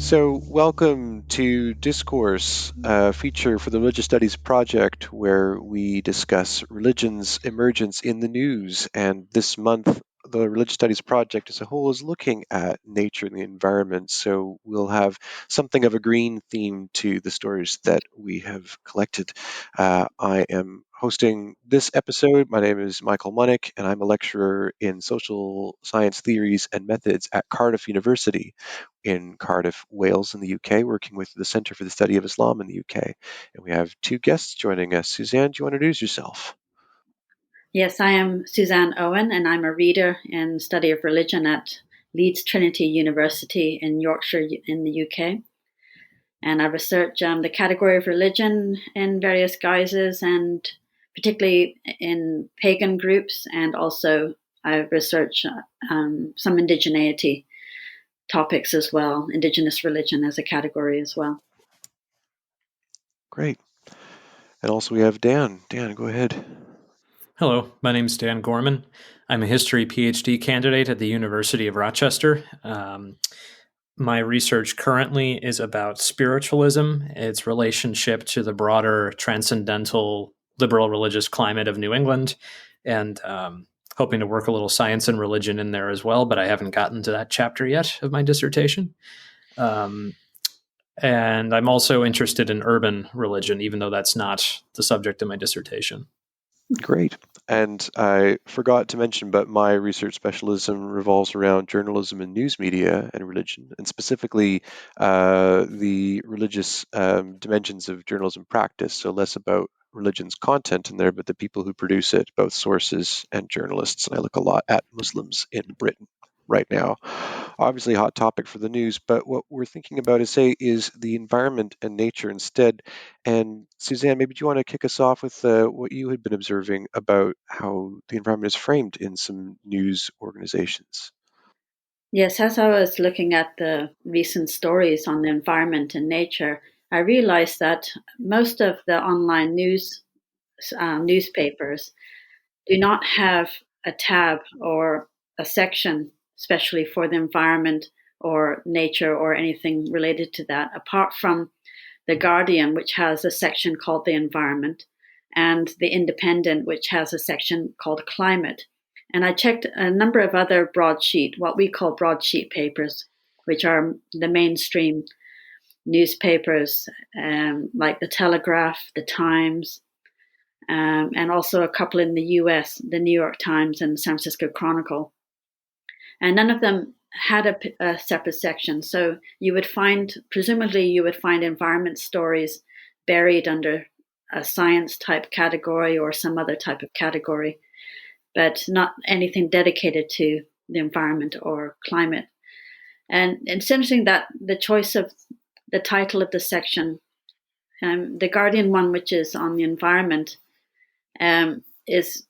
So, welcome to Discourse, a feature for the Religious Studies Project, where we discuss religion's emergence in the news. And this month, the Religious Studies Project as a whole is looking at nature and the environment. So, we'll have something of a green theme to the stories that we have collected. I am hosting this episode. My name is Michael Munnik, and I'm a lecturer in social science theories and methods at Cardiff University in Cardiff, Wales, in the UK, working with the Centre for the Study of Islam in the UK. And we have two guests joining us. Suzanne, do you want to introduce yourself? Yes, I am Suzanne Owen, and I'm a reader in study of religion at Leeds Trinity University in Yorkshire in the UK. And I research the category of religion in various guises, and particularly in pagan groups, and also I research some indigeneity topics as well, indigenous religion as a category as well. Great. And also we have Dan. Dan, go ahead. Hello, my name is Dan Gorman. I'm a history PhD candidate at the University of Rochester. My research currently is about spiritualism, its relationship to the broader transcendental liberal religious climate of New England, and hoping to work a little science and religion in there as well, but I haven't gotten to that chapter yet of my dissertation. And I'm also interested in urban religion, even though that's not the subject of my dissertation. Great. And I forgot to mention, but my research specialism revolves around journalism and news media and religion, and specifically the religious dimensions of journalism practice. So less about religion's content in there, but the people who produce it, both sources and journalists. And I look a lot at Muslims in Britain right now. Obviously, a hot topic for the news, but what we're thinking about is the environment and nature instead. And Suzanne, maybe do you want to kick us off with what you had been observing about how the environment is framed in some news organizations? Yes, as I was looking at the recent stories on the environment and nature, I realized that most of the online newspapers do not have a tab or a section, especially for the environment or nature or anything related to that, apart from the Guardian, which has a section called the environment, and the Independent, which has a section called climate. And I checked a number of other broadsheet, what we call broadsheet papers, which are the mainstream newspapers, like the Telegraph, the Times, and also a couple in the US, the New York Times and the San Francisco Chronicle. And none of them had a separate section. So presumably you would find environment stories buried under a science type category or some other type of category, but not anything dedicated to the environment or climate. And it's interesting that the choice of the title of the section, the Guardian one, which is on the environment, is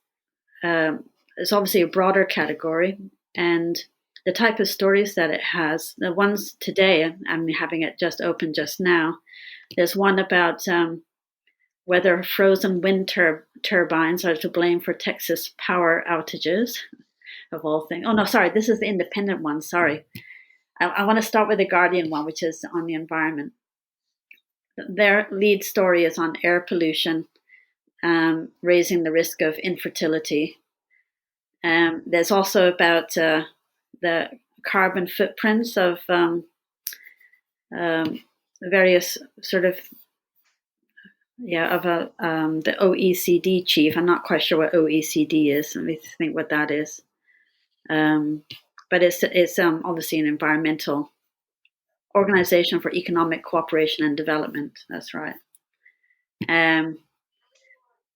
obviously a broader category, and the type of stories that it has, the ones today, I'm having it just open just now. There's one about whether frozen wind turbines are to blame for Texas power outages, of all things. Oh, no, sorry, this is the Independent one, sorry. I want to start with the Guardian one, which is on the environment. Their lead story is on air pollution, raising the risk of infertility. There's also about the carbon footprints of various sort of, the OECD chief. I'm not quite sure what OECD is. Let me think what that is. But it's obviously an environmental organization for economic cooperation and development. That's right. And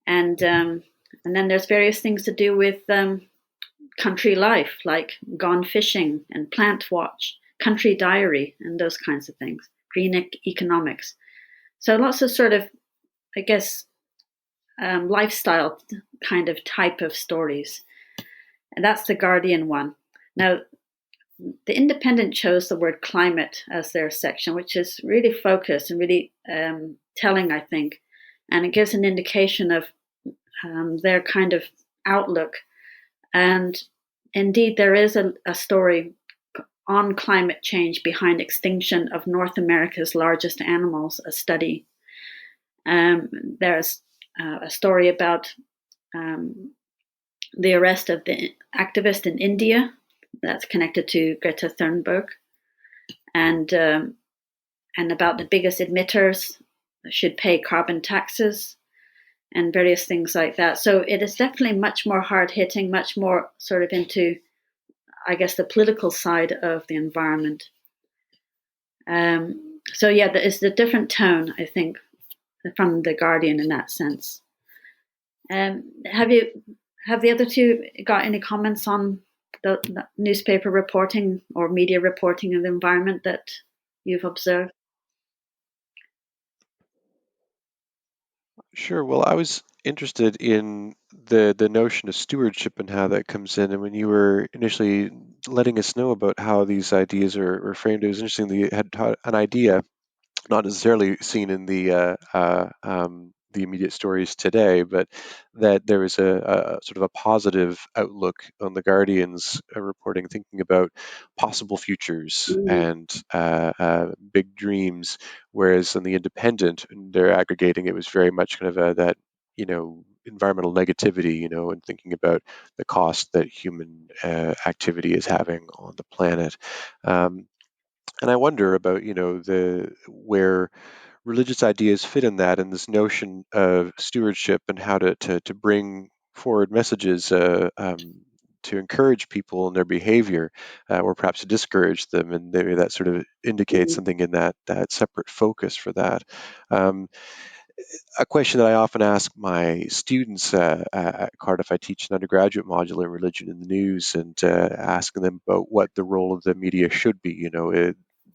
then there's various things to do with country life, like Gone Fishing and Plant Watch, Country Diary, and those kinds of things, green economics. So lots of sort of, I guess, lifestyle kind of type of stories. And that's the Guardian one. Now, the Independent chose the word climate as their section, which is really focused and really telling, I think. And it gives an indication of their kind of outlook. And indeed, there is a story on climate change behind extinction of North America's largest animals, a study. There's a story about the arrest of the activist in India that's connected to Greta Thunberg, and about the biggest emitters should pay carbon taxes and various things like that. So it is definitely much more hard-hitting, much more sort of into, I guess, the political side of the environment. So yeah, it's the different tone, I think, from The Guardian in that sense. Have the other two got any comments on the newspaper reporting or media reporting of the environment that you've observed? Sure. Well, I was interested in the notion of stewardship and how that comes in. And when you were initially letting us know about how these ideas are framed, it was interesting that you had an idea not necessarily seen in the immediate stories today, but that there was a sort of a positive outlook on the Guardian's reporting, thinking about possible futures Mm. and big dreams, whereas on the Independent, they're aggregating, it was very much kind of that environmental negativity, and thinking about the cost that human activity is having on the planet. Um, and I wonder about, the where religious ideas fit in that, and this notion of stewardship and how to bring forward messages to encourage people in their behavior, or perhaps to discourage them, and maybe that sort of indicates Mm. something in that separate focus for that. Um, a question that I often ask my students at Cardiff, I teach an undergraduate module in religion in the news, and asking them about what the role of the media should be.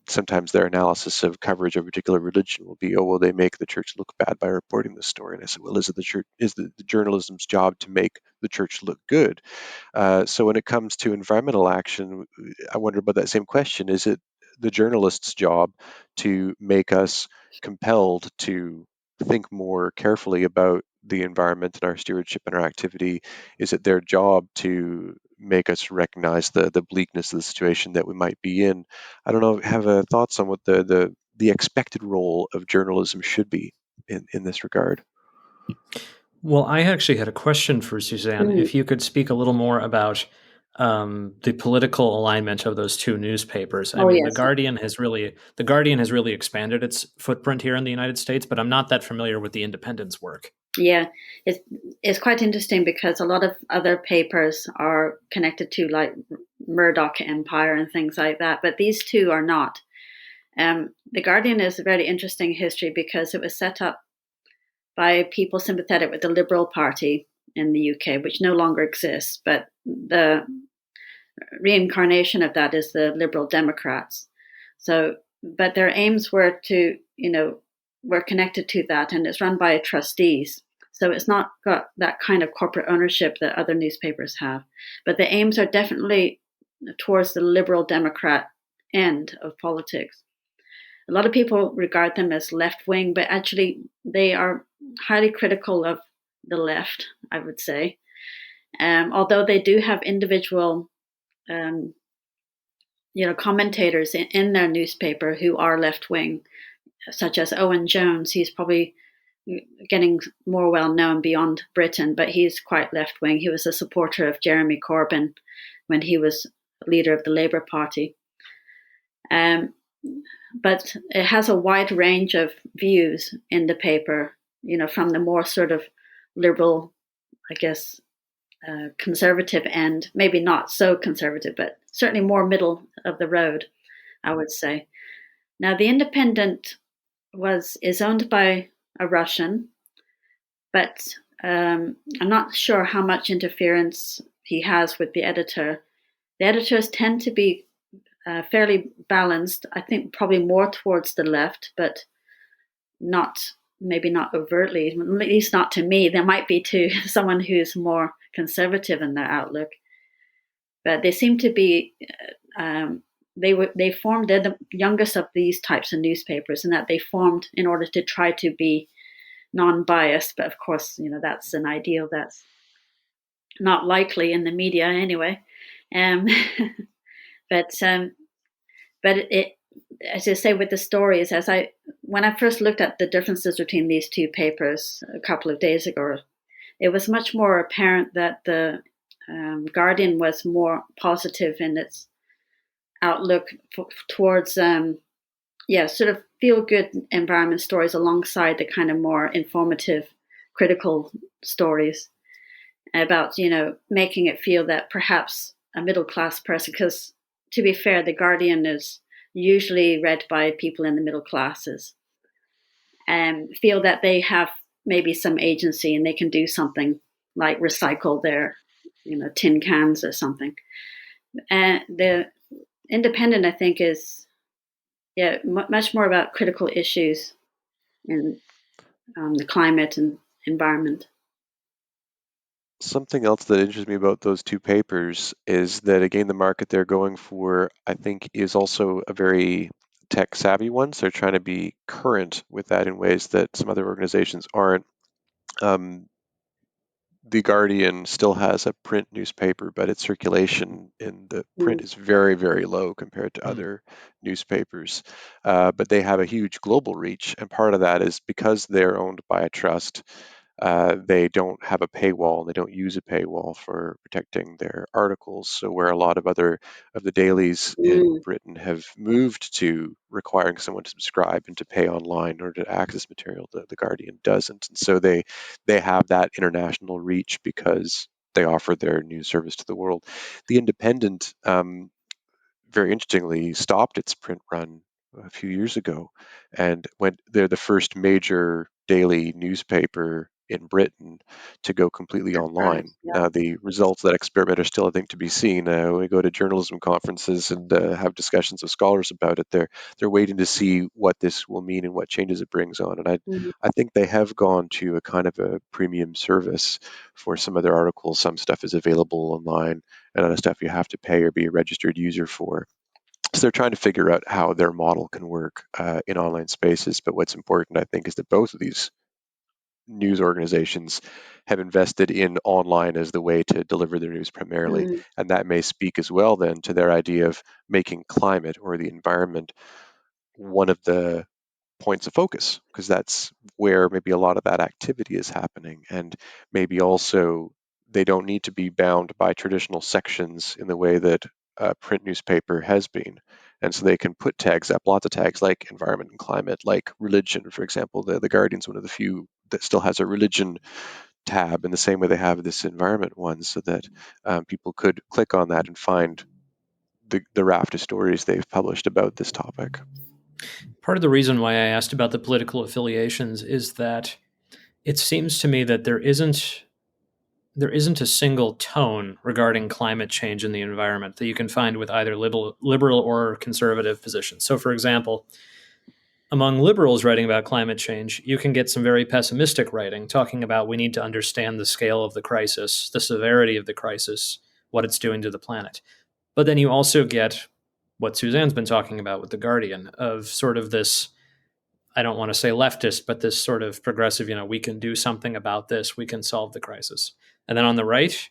Sometimes their analysis of coverage of a particular religion will be, oh, well, they make the church look bad by reporting this story. And I said, well, is it the church? Is the journalism's job to make the church look good? So when it comes to environmental action, I wonder about that same question. Is it the journalist's job to make us compelled to think more carefully about the environment and our stewardship and our activity? Is it their job to make us recognize the bleakness of the situation that we might be in? I don't know. Have thoughts on what the expected role of journalism should be in this regard? Well, I actually had a question for Suzanne. Mm. If you could speak a little more about the political alignment of those two newspapers. I Oh mean, yes. The Guardian has really expanded its footprint here in the United States, but I'm not that familiar with the Independent's work. Yeah, it's quite interesting because a lot of other papers are connected to like Murdoch Empire and things like that, but these two are not. The Guardian is a very interesting history because it was set up by people sympathetic with the Liberal Party in the UK, which no longer exists, but the reincarnation of that is the Liberal Democrats. So, but their aims were to, were connected to that, and it's run by trustees. So it's not got that kind of corporate ownership that other newspapers have. But the aims are definitely towards the Liberal Democrat end of politics. A lot of people regard them as left wing, but actually they are highly critical of the left, I would say. Although they do have individual um, commentators in their newspaper who are left wing, such as Owen Jones. He's probably getting more well known beyond Britain, but he's quite left wing. He was a supporter of Jeremy Corbyn when he was leader of the Labour Party. But it has a wide range of views in the paper, from the more sort of liberal, I guess, conservative end, maybe not so conservative, but certainly more middle of the road, I would say. Now, the Independent is owned by a Russian, but I'm not sure how much interference he has with the editor. The editors tend to be fairly balanced. I think probably more towards the left, but maybe not overtly, at least not to me. There might be to someone who's more conservative in their outlook, but they seem to be. They formed. They're the youngest of these types of newspapers, and that they formed in order to try to be non-biased. But of course, that's an ideal that's not likely in the media anyway. Um, but but as I say with the stories, when I first looked at the differences between these two papers a couple of days ago, it was much more apparent that the Guardian was more positive in its outlook towards sort of feel good environment stories alongside the kind of more informative critical stories about making it feel that perhaps a middle class person, because to be fair, the Guardian is usually read by people in the middle classes, and feel that they have maybe some agency and they can do something like recycle their tin cans or something. And the Independent, I think, is much more about critical issues in the climate and environment. Something else that interests me about those two papers is that, again, the market they're going for, I think, is also a very tech savvy one. So they're trying to be current with that in ways that some other organizations aren't. The Guardian still has a print newspaper, but its circulation in the print is very, very low compared to other newspapers. But they have a huge global reach, and part of that is because they're owned by a trust. They don't have a paywall, and they don't use a paywall for protecting their articles. So where a lot of other of the dailies in Britain have moved to requiring someone to subscribe and to pay online in order to access material, the Guardian doesn't. And so they have that international reach because they offer their news service to the world. The Independent, very interestingly, stopped its print run a few years ago, and they're the first major daily newspaper in Britain to go completely That's right. online. Yeah. Now, the results of that experiment are still, I think, to be seen. When we go to journalism conferences and have discussions with scholars about it, they're waiting to see what this will mean and what changes it brings on. And I think they have gone to a kind of a premium service for some of their articles. Some stuff is available online, and other stuff you have to pay or be a registered user for. So they're trying to figure out how their model can work in online spaces. But what's important, I think, is that both of these news organizations have invested in online as the way to deliver their news primarily. And that may speak as well then to their idea of making climate or the environment one of the points of focus, because that's where maybe a lot of that activity is happening. And maybe also they don't need to be bound by traditional sections in the way that a print newspaper has been. And so they can put tags up, lots of tags like environment and climate, like religion, for example. The Guardian's one of the few that still has a religion tab in the same way they have this environment one, so that people could click on that and find the raft of stories they've published about this topic. Part of the reason why I asked about the political affiliations is that it seems to me that there isn't a single tone regarding climate change in the environment that you can find with either liberal or conservative positions. So, for example, among liberals writing about climate change, you can get some very pessimistic writing talking about we need to understand the scale of the crisis, the severity of the crisis, what it's doing to the planet. But then you also get what Suzanne's been talking about with The Guardian of sort of this, I don't want to say leftist, but this sort of progressive, we can do something about this, we can solve the crisis. And then on the right,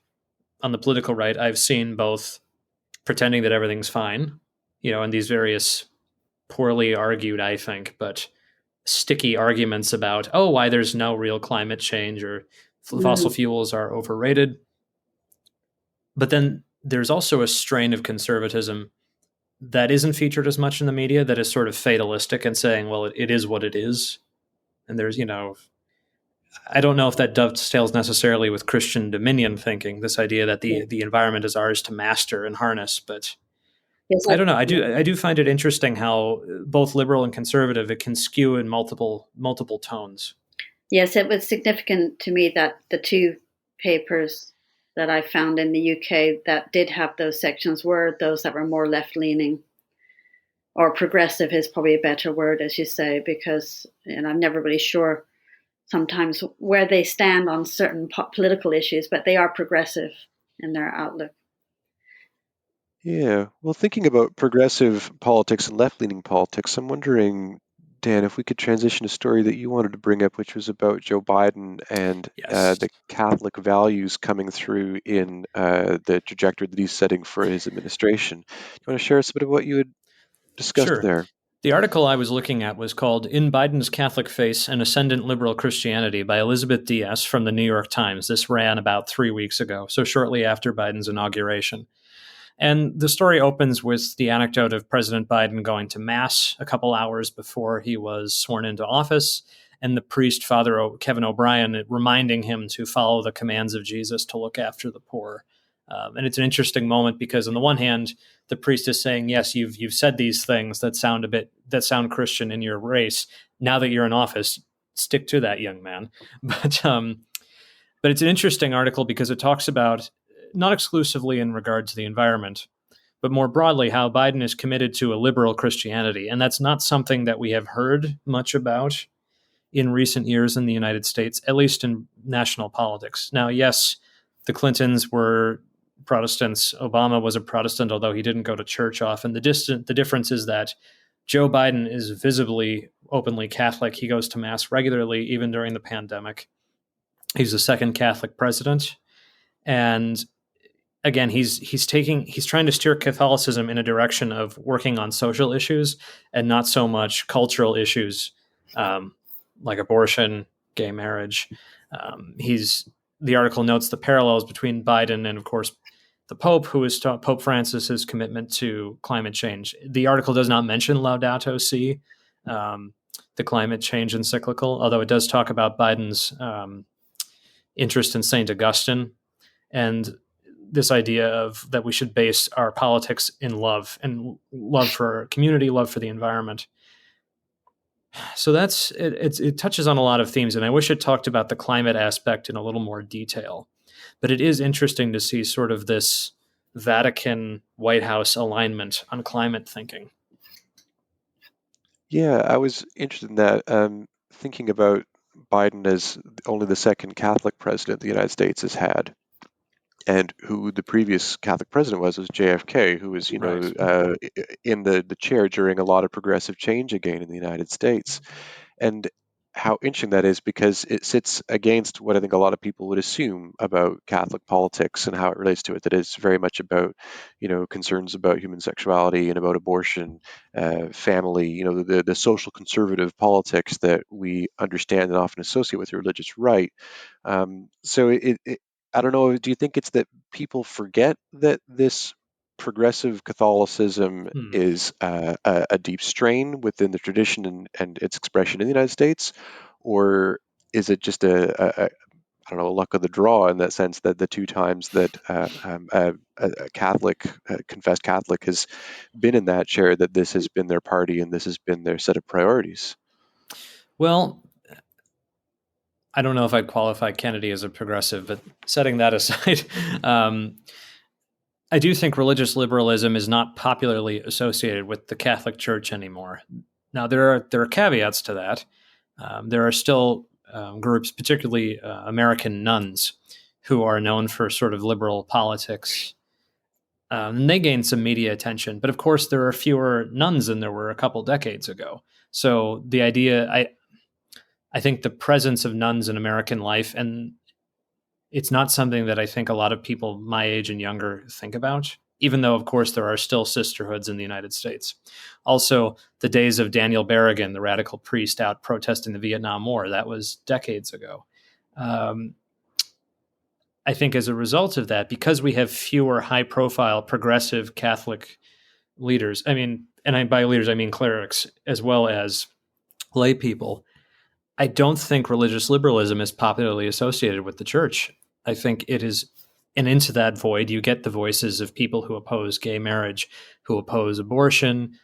on the political right, I've seen both pretending that everything's fine, and these various poorly argued, I think, but sticky arguments about, why there's no real climate change or fossil fuels are overrated. But then there's also a strain of conservatism that isn't featured as much in the media, that is sort of fatalistic and saying, well, it is what it is. And there's, I don't know if that dovetails necessarily with Christian dominion thinking, this idea that the environment is ours to master and harness. But Yes, I don't know. I do find it interesting how both liberal and conservative, it can skew in multiple tones. Yes, it was significant to me that the two papers that I found in the UK that did have those sections were those that were more left leaning, or progressive is probably a better word, as you say, because I'm never really sure sometimes where they stand on certain political issues, but they are progressive in their outlook. Yeah, well, thinking about progressive politics and left-leaning politics, I'm wondering, Dan, if we could transition a story that you wanted to bring up, which was about Joe Biden and Yes. the Catholic values coming through in the trajectory that he's setting for his administration. Do you want to share us a bit of what you had discussed Sure. there? The article I was looking at was called In Biden's Catholic Face, An Ascendant Liberal Christianity by Elizabeth Diaz from the New York Times. This ran about 3 weeks ago, so shortly after Biden's inauguration. And the story opens with the anecdote of President Biden going to Mass a couple hours before he was sworn into office, and the priest, Father Kevin O'Brien, reminding him to follow the commands of Jesus to look after the poor. And it's an interesting moment because, on the one hand, the priest is saying, "Yes, you've said these things that sound Christian in your race. Now that you're in office, stick to that, young man." But it's an interesting article because it talks about, not exclusively in regard to the environment, but more broadly how Biden is committed to a liberal Christianity, and that's not something that we have heard much about in recent years in the United States, at least in national politics. Now, yes, the Clintons were Protestants. Obama was a Protestant, although he didn't go to church often. The difference is that Joe Biden is visibly, openly Catholic. He goes to Mass regularly, even during the pandemic. He's the second Catholic president. And again, he's trying to steer Catholicism in a direction of working on social issues and not so much cultural issues, like abortion, gay marriage. The article notes the parallels between Biden and, of course, the Pope, who is Pope Francis's commitment to climate change. The article does not mention Laudato Si, the climate change encyclical, although it does talk about Biden's interest in St. Augustine and this idea of that we should base our politics in love, and love for our community, love for the environment. So that's it touches on a lot of themes, and I wish it talked about the climate aspect in a little more detail. But it is interesting to see sort of this Vatican White House alignment on climate thinking. Yeah, I was interested in that. Thinking about Biden as only the second Catholic president the United States has had, and who the previous Catholic president was JFK, who was, Right. in the chair during a lot of progressive change again in the United States. And how interesting that is, because it sits against what I think a lot of people would assume about Catholic politics and how it relates to it, that it's very much about, concerns about human sexuality and about abortion, family, the social conservative politics that we understand and often associate with the religious right. So I don't know, do you think it's that people forget that this progressive Catholicism Hmm. is a deep strain within the tradition and its expression in the United States? Or is it just I don't know, a luck of the draw, in that sense that the two times that a Catholic, confessed Catholic, has been in that chair, that this has been their party and this has been their set of priorities? Well, I don't know if I'd qualify Kennedy as a progressive, but setting that aside, I do think religious liberalism is not popularly associated with the Catholic Church anymore. Now, there are caveats to that. There are still groups, particularly American nuns, who are known for sort of liberal politics. And they gain some media attention. But of course, there are fewer nuns than there were a couple decades ago. So the idea, I think the presence of nuns in American life, and it's not something that I think a lot of people my age and younger think about, even though, of course, there are still sisterhoods in the United States. Also, the days of Daniel Berrigan, the radical priest out protesting the Vietnam War, that was decades ago. I think as a result of that, because we have fewer high-profile progressive Catholic leaders, by leaders, I mean clerics, as well as lay people, I don't think religious liberalism is popularly associated with the church. I think it is, and into that void, you get the voices of people who oppose gay marriage, who oppose abortion,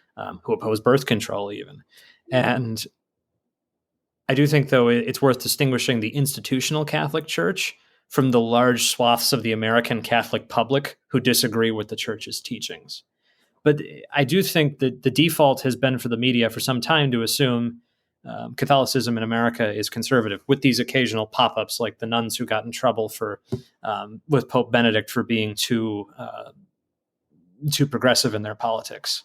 who oppose birth control, even. And I do think, though, it's worth distinguishing the institutional Catholic Church from the large swaths of the American Catholic public who disagree with the church's teachings. But I do think that the default has been for the media for some time to assume Catholicism in America is conservative, with these occasional pop-ups like the nuns who got in trouble with Pope Benedict for being too progressive in their politics.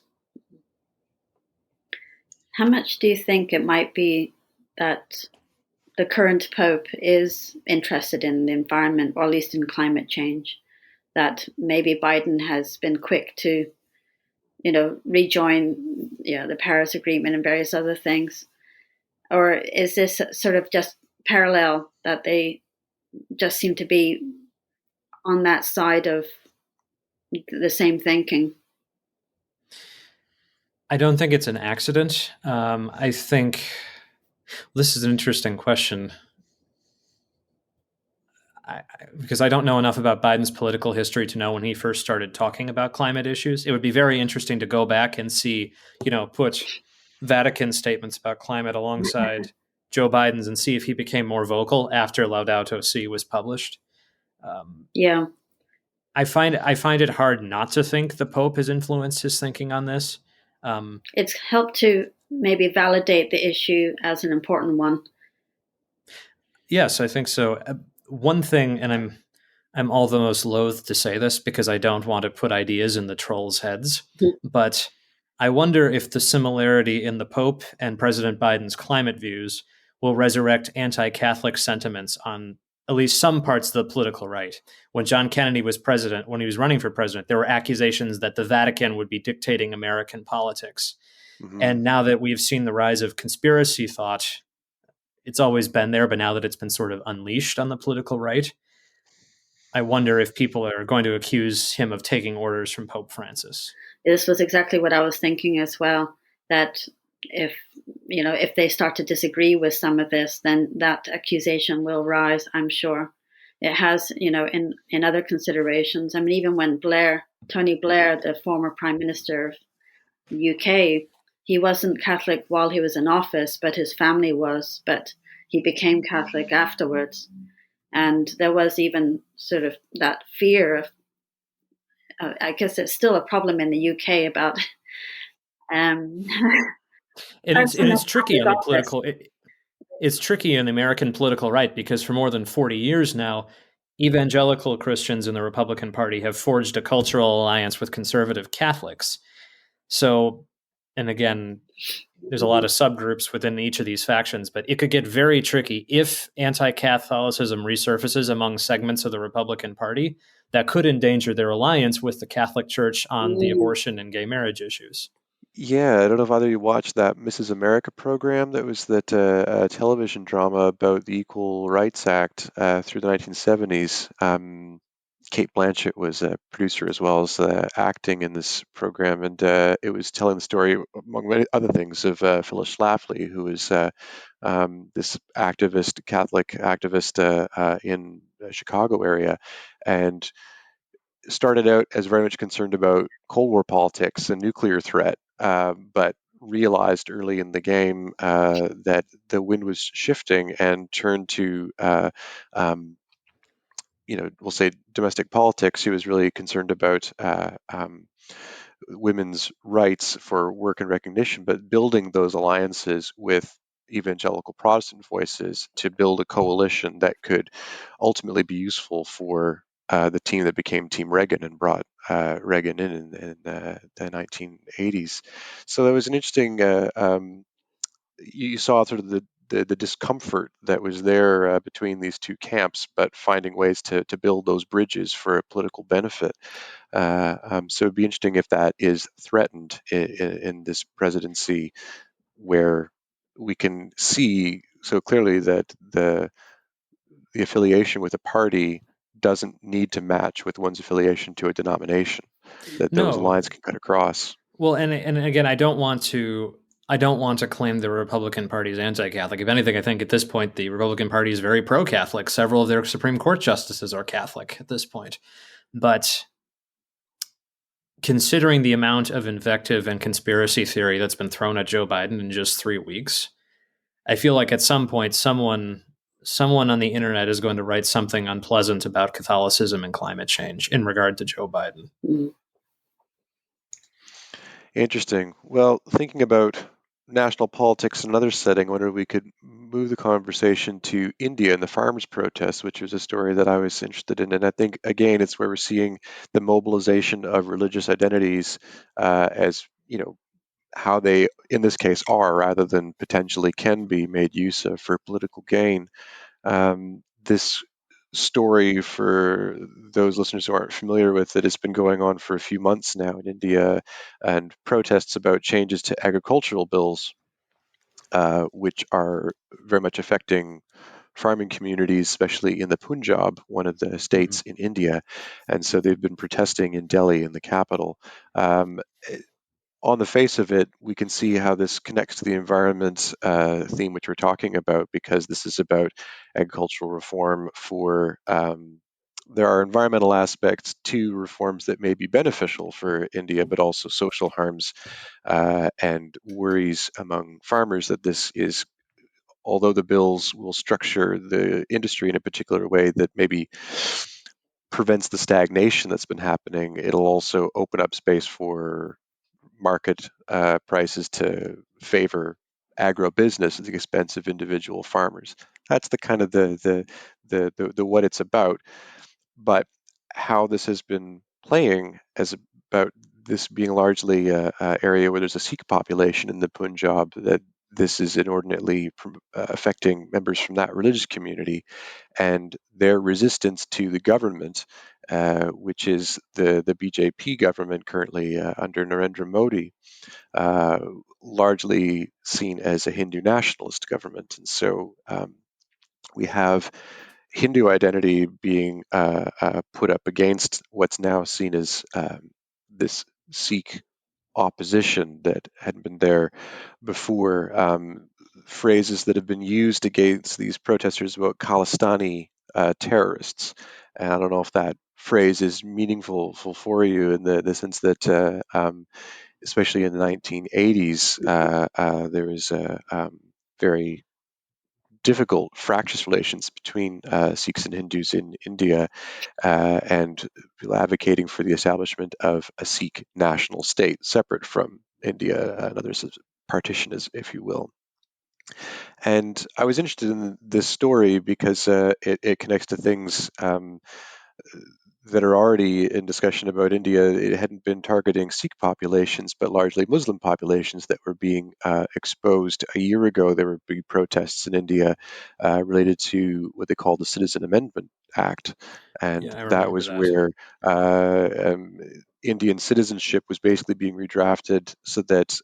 How much do you think it might be that the current Pope is interested in the environment, or at least in climate change? That maybe Biden has been quick to, rejoin the Paris Agreement and various other things? Or is this sort of just parallel, that they just seem to be on that side of the same thinking? I don't think it's an accident. I think this is an interesting question. Because I don't know enough about Biden's political history to know when he first started talking about climate issues. It would be very interesting to go back and see, put Vatican statements about climate alongside Joe Biden's and see if he became more vocal after Laudato Si was published. Yeah. I find it hard not to think the Pope has influenced his thinking on this. It's helped to maybe validate the issue as an important one. Yes, I think so. One thing, and I'm all the most loath to say this because I don't want to put ideas in the trolls' heads, but I wonder if the similarity in the Pope and President Biden's climate views will resurrect anti-Catholic sentiments on at least some parts of the political right. When John Kennedy was president, when he was running for president, there were accusations that the Vatican would be dictating American politics. Mm-hmm. And now that we've seen the rise of conspiracy thought, it's always been there, but now that it's been sort of unleashed on the political right, I wonder if people are going to accuse him of taking orders from Pope Francis. This was exactly what I was thinking as well, that if they start to disagree with some of this, then that accusation will rise, I'm sure. It has, in other considerations. I mean, even when Tony Blair, the former Prime Minister of the UK, he wasn't Catholic while he was in office, but his family was, but he became Catholic afterwards. And there was even sort of that fear of, I guess it's still a problem in the UK about. And it's tricky on the political. It's tricky in the American political right because for more than 40 years now, evangelical Christians in the Republican Party have forged a cultural alliance with conservative Catholics. So, and again, there's a lot of subgroups within each of these factions, but it could get very tricky if anti-Catholicism resurfaces among segments of the Republican Party. That could endanger their alliance with the Catholic Church on the abortion and gay marriage issues. Yeah, I don't know if either of you watched that Mrs. America program. That was that television drama about the Equal Rights Act through the 1970s. Kate Blanchett was a producer as well as acting in this program, and it was telling the story, among many other things, of Phyllis Schlafly, who was this activist, Catholic activist in the Chicago area, and started out as very much concerned about Cold War politics and nuclear threat, but realized early in the game that the wind was shifting and turned to, we'll say domestic politics. She was really concerned about women's rights for work and recognition, but building those alliances with evangelical Protestant voices to build a coalition that could ultimately be useful for the team that became Team Reagan and brought Reagan in the 1980s. So that was an interesting. You saw sort of the discomfort that was there between these two camps, but finding ways to build those bridges for a political benefit. So it'd be interesting if that is threatened in this presidency, where we can see so clearly that the affiliation with a party doesn't need to match with one's affiliation to a denomination, that those lines can cut across. Well, and again, I don't want to claim the Republican Party is anti-Catholic. If anything, I think at this point the Republican Party is very pro-Catholic. Several of their Supreme Court justices are Catholic at this point. But considering the amount of invective and conspiracy theory that's been thrown at Joe Biden in just 3 weeks, I feel like at some point someone on the internet is going to write something unpleasant about Catholicism and climate change in regard to Joe Biden. Interesting. Well, thinking about national politics in another setting, I wonder if we could move the conversation to India and the farmers' protests, which was a story that I was interested in. And I think, again, it's where we're seeing the mobilization of religious identities as, how they, in this case, are, rather than potentially can be made use of for political gain. This story for those listeners who aren't familiar with it. It's been going on for a few months now in India, and protests about changes to agricultural bills, which are very much affecting farming communities, especially in the Punjab, one of the states in India. And so they've been protesting in Delhi, in the capital. Um, on the face of it, we can see how this connects to the environment theme which we're talking about, because this is about agricultural reform for. There are environmental aspects to reforms that may be beneficial for India, but also social harms and worries among farmers that this is, although the bills will structure the industry in a particular way that maybe prevents the stagnation that's been happening, it'll also open up space for market prices to favor agribusiness at the expense of individual farmers. That's the kind of the what it's about. But how this has been playing as about this being largely a area where there's a Sikh population in the Punjab, that this is inordinately affecting members from that religious community and their resistance to the government, which is the BJP government currently under Narendra Modi, uh, largely seen as a Hindu nationalist government. And so we have Hindu identity being put up against what's now seen as this Sikh opposition that hadn't been there before. Phrases that have been used against these protesters about Khalistani terrorists. And I don't know if that phrase is meaningful for you in the sense that, especially in the 1980s, there was a very difficult, fractious relations between Sikhs and Hindus in India, and people advocating for the establishment of a Sikh national state separate from India, another partition, as if you will. And I was interested in this story because it connects to things that are already in discussion about India. It hadn't been targeting Sikh populations, but largely Muslim populations that were being exposed. A year ago, there were big protests in India related to what they call the Citizen Amendment Act, and Yeah, I that remember was that. where Indian citizenship was basically being redrafted so that.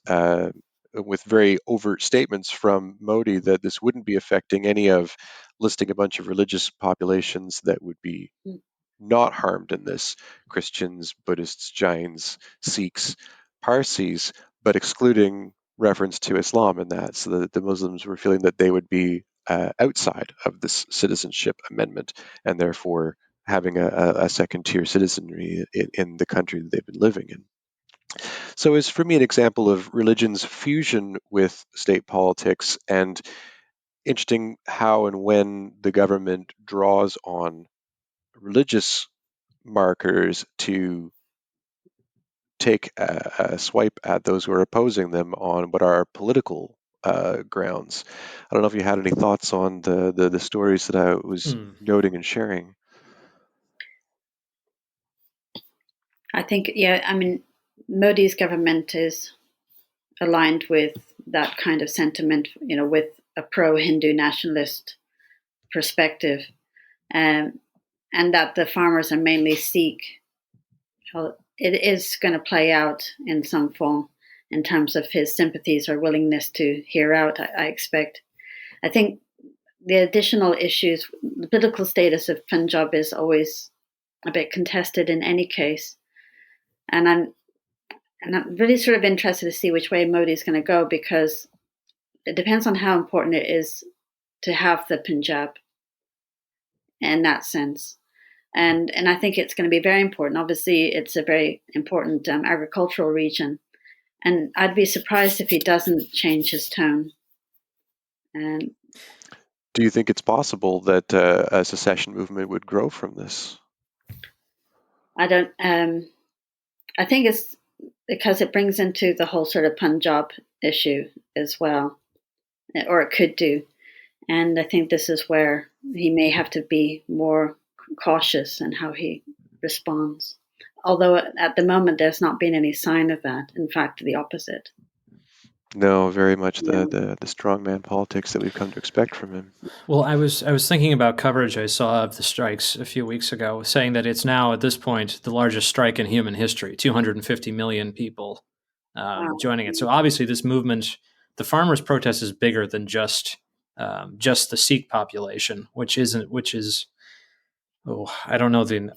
With very overt statements from Modi that this wouldn't be affecting any of listing a bunch of religious populations that would be not harmed in this: Christians, Buddhists, Jains, Sikhs, Parsis, but excluding reference to Islam in that, so that the Muslims were feeling that they would be outside of this citizenship amendment and therefore having a second tier citizenry in the country that they've been living in. So it's for me an example of religion's fusion with state politics, and interesting how and when the government draws on religious markers to take a swipe at those who are opposing them on what are political grounds. I don't know if you had any thoughts on the stories that I was Hmm. noting and sharing. I think, yeah, I mean, Modi's government is aligned with that kind of sentiment, with a pro Hindu nationalist perspective, um, and that the farmers are mainly Sikh. Well, it is going to play out in some form in terms of his sympathies or willingness to hear out, I expect. I think the additional issues, the political status of Punjab is always a bit contested in any case. And I'm really sort of interested to see which way Modi is going to go, because it depends on how important it is to have the Punjab in that sense. And I think it's going to be very important. Obviously, it's a very important agricultural region, and I'd be surprised if he doesn't change his tone. And Do you think it's possible that a secession movement would grow from this? I don't. I think it's because it brings into the whole sort of Punjab issue as well, or it could do. And I think this is where he may have to be more cautious in how he responds. Although at the moment there's not been any sign of that. In fact, the opposite. No, very much Yeah. the strongman politics that we've come to expect from him. Well, I was thinking about coverage I saw of the strikes a few weeks ago, saying that it's now at this point the largest strike in human history. 250 million people Wow. joining it. So obviously, this movement, the farmers' protest, is bigger than just the Sikh population, which is I don't know the.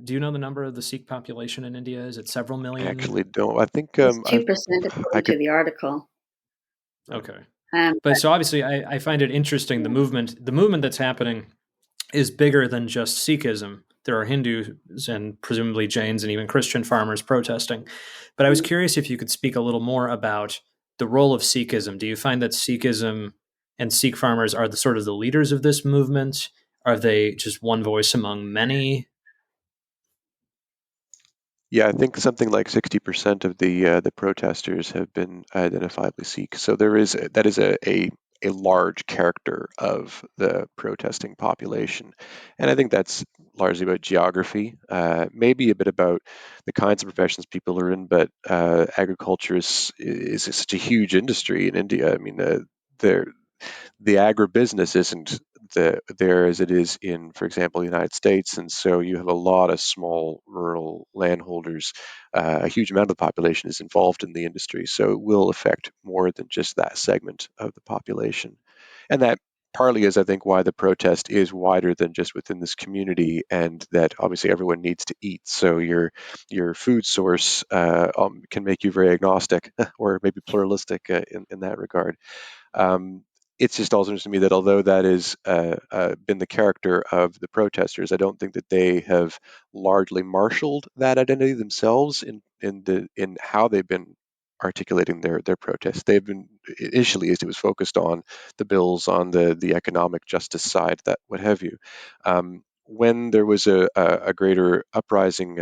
Do you know the number of the Sikh population in India? Is it several I million? actually don't. I think It's 2% I according to could. the article. Okay. But But so obviously, I find it interesting. yeah. The movement that's happening is bigger than just Sikhism. There are Hindus and presumably Jains and even Christian farmers protesting. But I was curious if you could speak a little more about the role of Sikhism. Do you find that Sikhism and Sikh farmers are the sort of the leaders of this movement? Are they just one voice among many? Yeah, I think something like 60% of the protesters have been identifiably Sikh. So that is a large character of the protesting population, and I think that's largely about geography, maybe a bit about the kinds of professions people are in. But agriculture is such a huge industry in India. I mean, there the agribusiness isn't there as it is in, for example, the United States, and so you have a lot of small rural landholders. A huge amount of the population is involved in the industry, so it will affect more than just that segment of the population, and that partly is, I think, why the protest is wider than just within this community, and that obviously everyone needs to eat. So your food source can make you very agnostic or maybe pluralistic in that regard. um, it's just also interesting to me that although that has been the character of the protesters, I don't think that they have largely marshaled that identity themselves in how they've been articulating their protests. They've been initially, as it was focused on the bills, on the economic justice side, that what have you. When there was a greater uprising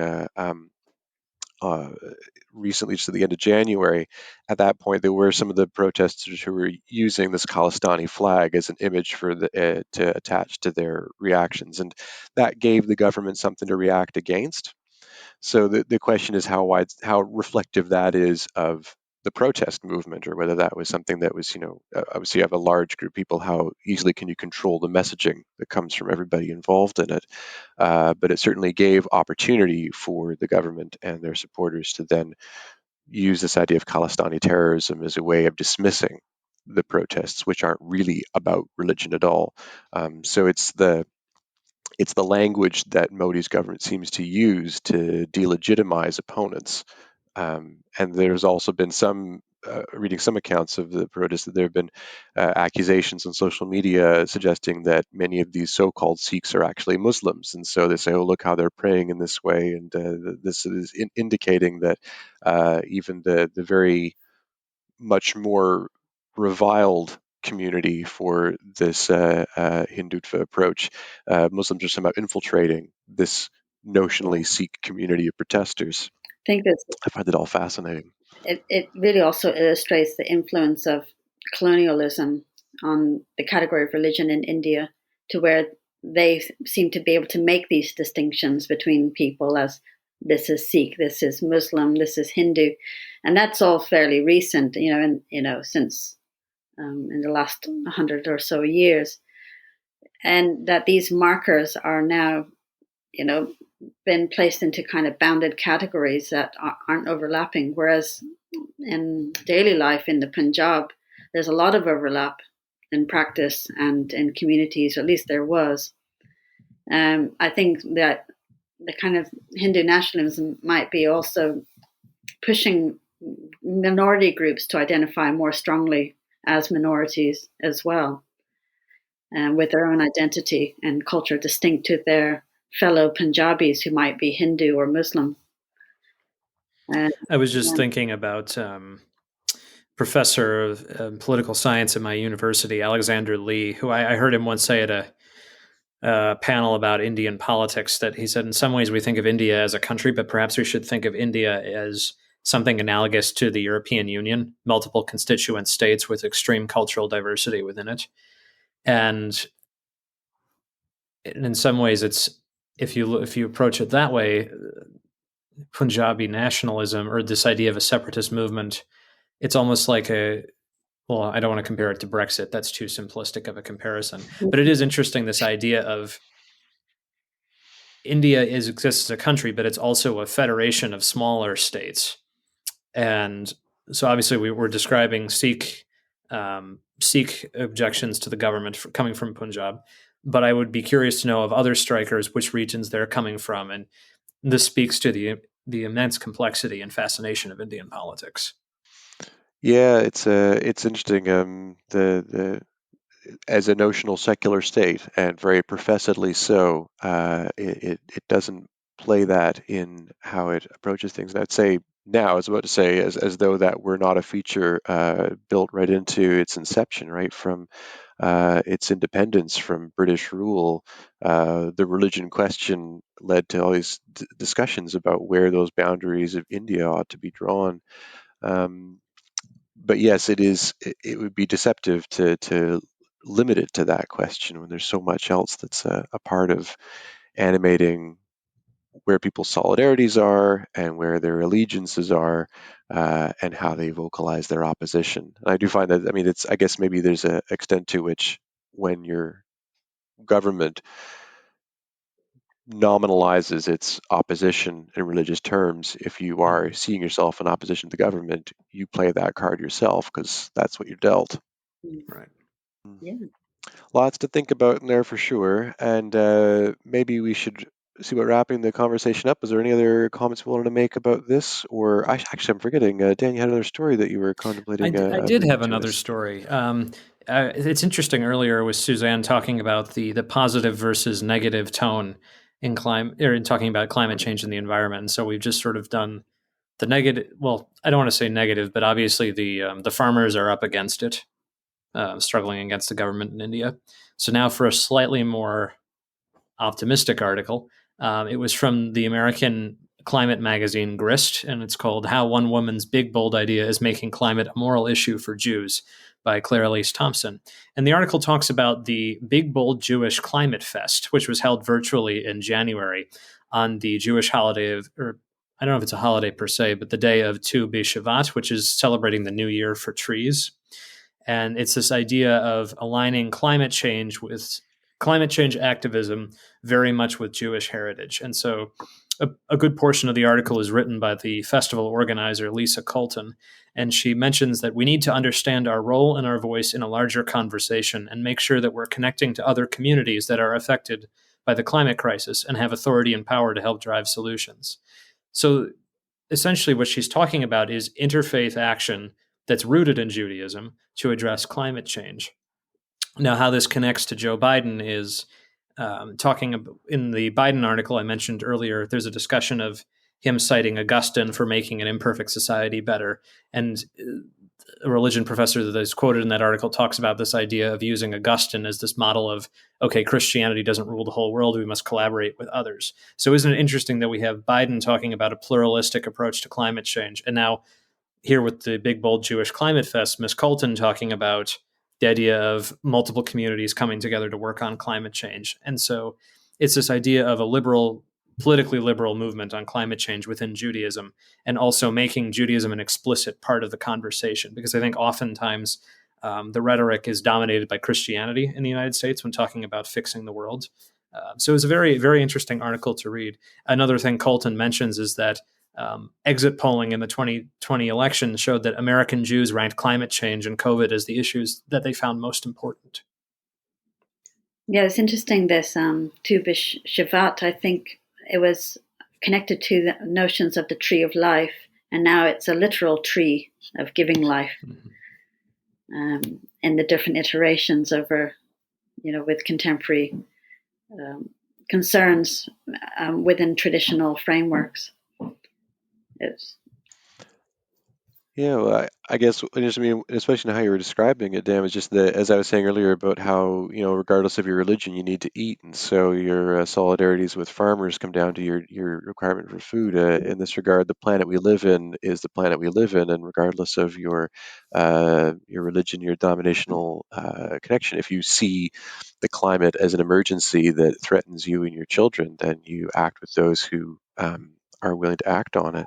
uh, recently, just at the end of January. At that point, there were some of the protesters who were using this Khalistani flag as an image for to attach to their reactions, and that gave the government something to react against. So the question is how reflective that is of the protest movement, or whether that was something that was, obviously you have a large group of people. How easily can you control the messaging that comes from everybody involved in it? But it certainly gave opportunity for the government and their supporters to then use this idea of Khalistani terrorism as a way of dismissing the protests, which aren't really about religion at all. So it's the language that Modi's government seems to use to delegitimize opponents. And there's also been reading some accounts of the protests, that there have been accusations on social media suggesting that many of these so-called Sikhs are actually Muslims, and so they say, "Oh, look how they're praying in this way," and this is indicating that even the very much more reviled community for this Hindutva approach, Muslims are somehow infiltrating this notionally Sikh community of protesters. I think that I find it all fascinating. it really also illustrates the influence of colonialism on the category of religion in India, to where they seem to be able to make these distinctions between people as this is Sikh, this is Muslim, this is Hindu, and that's all fairly recent, and since in the last 100 or so years, and that these markers are now, you know, been placed into kind of bounded categories that aren't overlapping. Whereas in daily life in the Punjab, there's a lot of overlap in practice and in communities, or at least there was. I think that the kind of Hindu nationalism might be also pushing minority groups to identify more strongly as minorities as well, with their own identity and culture distinct to their fellow Punjabis who might be Hindu or Muslim. Uh, I was just yeah, thinking about professor of political science at my university, Alexander Lee, who I heard him once say at a panel about Indian politics that he said, in some ways, we think of India as a country, but perhaps we should think of India as something analogous to the European Union, multiple constituent states with extreme cultural diversity within it. And in some ways, it's if you approach it that way, Punjabi nationalism or this idea of a separatist movement it's almost like well, I don't want to compare it to Brexit. That's too simplistic of a comparison. But it is interesting, this idea of India exists as a country, but it's also a federation of smaller states. And so obviously we're describing Sikh objections to the government coming from Punjab. But I would be curious to know of other strikers, which regions they're coming from. And this speaks to the immense complexity and fascination of Indian politics. Yeah, it's interesting. The as a notional secular state, and very professedly so, it doesn't play that in how it approaches things. And I'd say now, I was about to say, as though that were not a feature built right into its inception, right from its independence from British rule. The religion question led to all these discussions about where those boundaries of India ought to be drawn. Um, but yes, it would be deceptive to limit it to that question when there's so much else that's a part of animating where people's solidarities are and where their allegiances are, and how they vocalize their opposition. And I do find that, I mean, I guess maybe there's an extent to which when your government nominalizes its opposition in religious terms, if you are seeing yourself in opposition to the government, you play that card yourself because that's what you're dealt. Right. Yeah. Lots to think about in there for sure. And maybe we should see about wrapping the conversation up. Is there any other comments we wanted to make about this? Or actually, I'm forgetting. Dan, you had another story that you were contemplating I did bringing have to another us. story. It's interesting. Earlier with Suzanne talking about the positive versus negative tone in climate, or in talking about climate change and the environment. And so we've just sort of done the negative. Well, I don't want to say negative, but obviously the farmers are up against it, struggling against the government in India. So now for a slightly more optimistic article. It was from the American climate magazine Grist, and it's called How One Woman's Big Bold Idea is Making Climate a Moral Issue for Jews by Claire Elise Thompson. And the article talks about the Big Bold Jewish Climate Fest, which was held virtually in January on the Jewish holiday of, or I don't know if it's a holiday per se, but the day of Tu B'Shavat, which is celebrating the new year for trees. And it's this idea of aligning climate change activism very much with Jewish heritage. And so a good portion of the article is written by the festival organizer, Lisa Colton. And she mentions that we need to understand our role and our voice in a larger conversation and make sure that we're connecting to other communities that are affected by the climate crisis and have authority and power to help drive solutions. So essentially, what she's talking about is interfaith action that's rooted in Judaism to address climate change. Now, how this connects to Joe Biden is talking about, in the Biden article I mentioned earlier, there's a discussion of him citing Augustine for making an imperfect society better. And a religion professor that is quoted in that article talks about this idea of using Augustine as this model of, okay, Christianity doesn't rule the whole world, we must collaborate with others. So isn't it interesting that we have Biden talking about a pluralistic approach to climate change, and now here with the Big Bold Jewish Climate Fest, Miss Colton talking about the idea of multiple communities coming together to work on climate change. And so it's this idea of a politically liberal movement on climate change within Judaism, and also making Judaism an explicit part of the conversation. Because I think oftentimes the rhetoric is dominated by Christianity in the United States when talking about fixing the world. So it was a very, very interesting article to read. Another thing Colton mentions is that exit polling in the 2020 election showed that American Jews ranked climate change and COVID as the issues that they found most important. Yeah, it's interesting this Tu B'Shavat. I think it was connected to the notions of the tree of life, and now it's a literal tree of giving life, in the different iterations over, with contemporary concerns within traditional frameworks. It's, Yeah, well, I guess especially in how you were describing it, Dan, is just that, as I was saying earlier about how, regardless of your religion, you need to eat, and so your solidarities with farmers come down to your requirement for food. In this regard, the planet we live in is the planet we live in, and regardless of your religion, your denominational connection, if you see the climate as an emergency that threatens you and your children, then you act with those who are willing to act on it.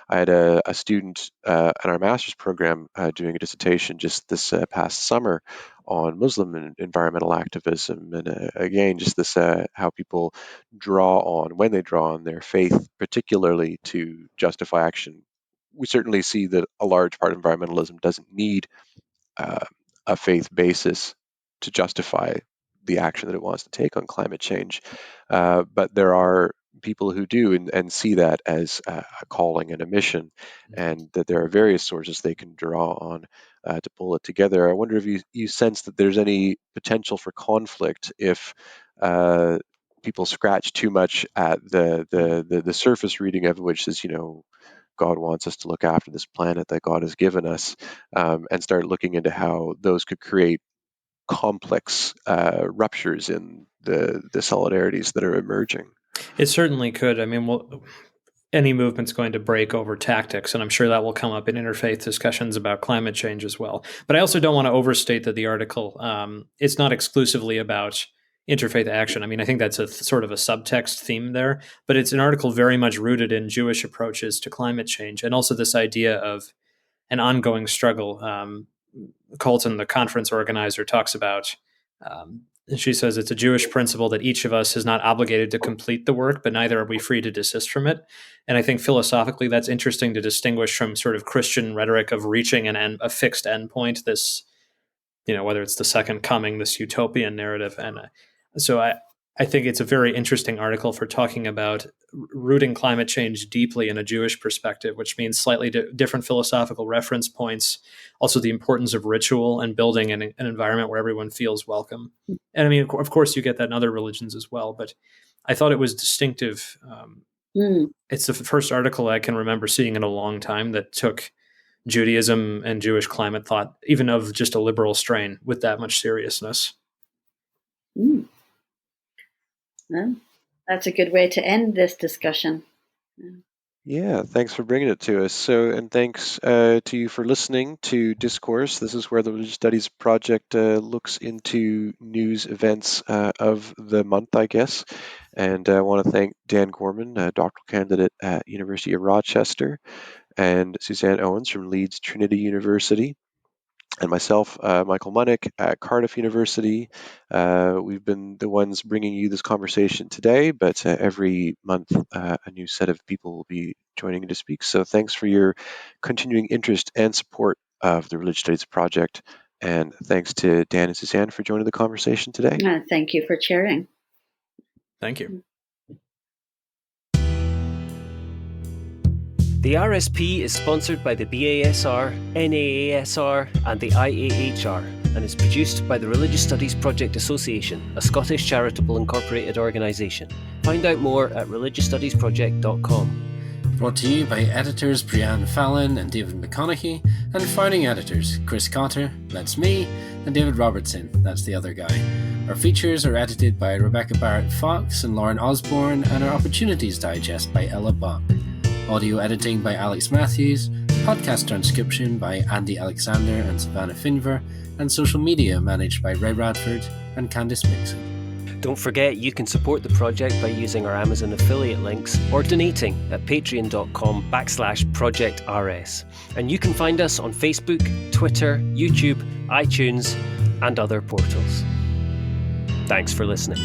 I had a student in our master's program doing a dissertation just this past summer on Muslim and environmental activism, and again, just this how people draw on, when they draw on their faith, particularly to justify action. We certainly see that a large part of environmentalism doesn't need uh, a faith basis to justify the action that it wants to take on climate change. But there are people who do and see that as a calling and a mission, and that there are various sources they can draw on to pull it together. I wonder if you sense that there's any potential for conflict if people scratch too much at the surface reading of it, which is, God wants us to look after this planet that God has given us, and start looking into how those could create complex ruptures in the solidarities that are emerging. It certainly could. I mean, any movement's going to break over tactics, and I'm sure that will come up in interfaith discussions about climate change as well. But I also don't want to overstate that the article, it's not exclusively about interfaith action. I mean, I think that's a sort of a subtext theme there, but it's an article very much rooted in Jewish approaches to climate change, and also this idea of an ongoing struggle. Colton, the conference organizer, talks about. She says it's a Jewish principle that each of us is not obligated to complete the work, but neither are we free to desist from it. And I think philosophically that's interesting to distinguish from sort of Christian rhetoric of reaching a fixed endpoint, this, whether it's the second coming, this utopian narrative. And so I think it's a very interesting article for talking about rooting climate change deeply in a Jewish perspective, which means slightly different philosophical reference points, also the importance of ritual and building an environment where everyone feels welcome. And I mean, of course, you get that in other religions as well, but I thought it was distinctive. It's the first article I can remember seeing in a long time that took Judaism and Jewish climate thought, even of just a liberal strain, with that much seriousness. Well, that's a good way to end this discussion. Yeah, thanks for bringing it to us. So, and thanks to you for listening to Discourse. This is where the Religious Studies Project looks into news events of the month, I guess. And I want to thank Dan Gorman, a doctoral candidate at University of Rochester, and Suzanne Owens from Leeds Trinity University, and myself, Michael Munnik at Cardiff University. We've been the ones bringing you this conversation today, but every month a new set of people will be joining to speak. So thanks for your continuing interest and support of the Religious Studies Project. And thanks to Dan and Suzanne for joining the conversation today. Thank you for chairing. Thank you. The RSP is sponsored by the BASR, NAASR and the IAHR and is produced by the Religious Studies Project Association, a Scottish charitable incorporated organisation. Find out more at religiousstudiesproject.com. Brought to you by editors Brianne Fallon and David McConaughey, and founding editors Chris Cotter, that's me, and David Robertson, that's the other guy. Our features are edited by Rebecca Barrett-Fox and Lauren Osborne, and our Opportunities Digest by Ella Bach. Audio editing by Alex Matthews, podcast transcription by Andy Alexander and Savannah Finver, and social media managed by Ray Radford and Candice Mixon. Don't forget you can support the project by using our Amazon affiliate links or donating at patreon.com/projectrs. And you can find us on Facebook, Twitter, YouTube, iTunes, and other portals. Thanks for listening.